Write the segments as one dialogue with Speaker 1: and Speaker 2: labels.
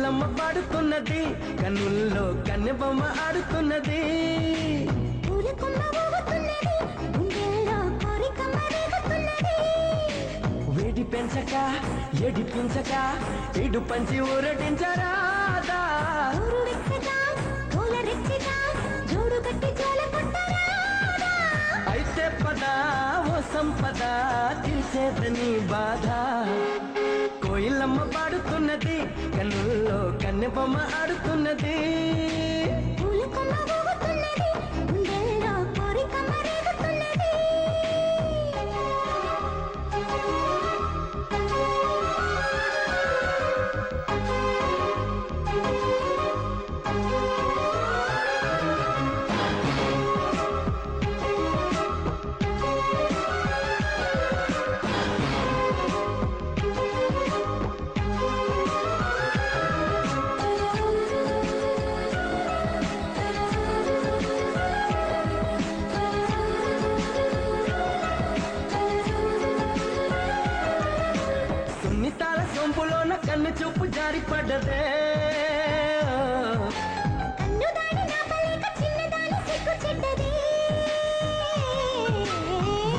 Speaker 1: కోయిలమ్మ పాడుతున్నది, కన్నుల్లో కన్నెబొమ్మ ఆడుతున్నది. వేడి పెంచక ఎడిపించక ఇడు పంచి ఊరటించరాదా, అయితే పద ఓ సంపద తీర్చేదని బాధ. కోయిలమ్మ పాడుతున్నది, కన్నుల్లో కన్నెబొమ్మ ఆడుతున్నది. సున్నితాల సొంపులోన కన్ను చూపు జారి పడ్డదే,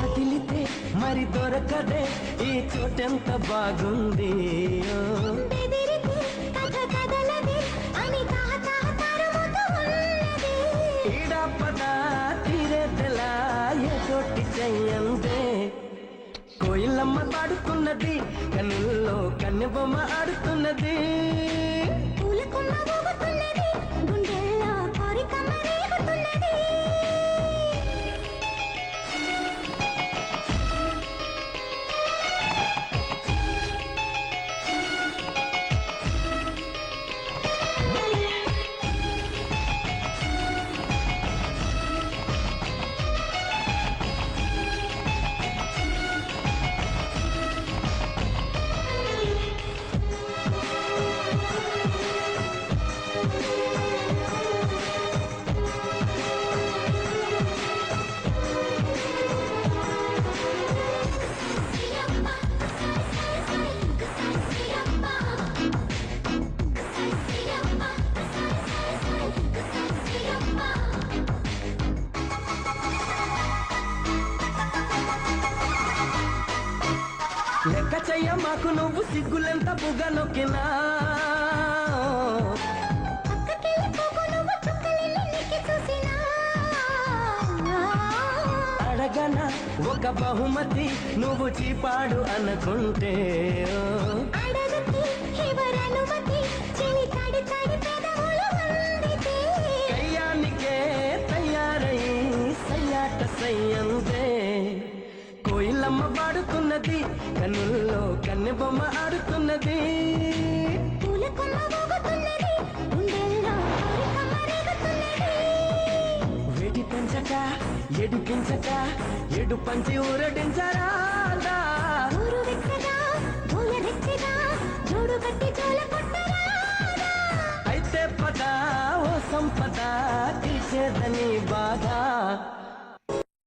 Speaker 1: వదిలితే మరి దొరకదే ఈ చోటెంత బాగుంది. ఈడా పద తీరేదెలా ఏ చోటి చెయ్యందే. కోయిలమ్మ పాడుతున్నది, కన్నుల్లో కన్నెబొమ్మ ఆడుతున్నది. లెక్క చెయ్య మాకు నువ్వు సిగ్గులెంత బుగ్గ నొక్కినా, అడగన ఒక బహుమతి నువ్వు చీపాడు అనుకుంటే. కయ్యానికే తయారై సయ్యాట సయ్యందే. కోయిలమ్మ పాడుతున్నది, కన్నుల్లో కన్నెబొమ్మ ఆడుతున్నది. వేడి పెంచక ఎడిపించక ఎడు పంచి ఊరటించరాదా, అయితే పద ఓ సంపద తీర్చేదని బాధ.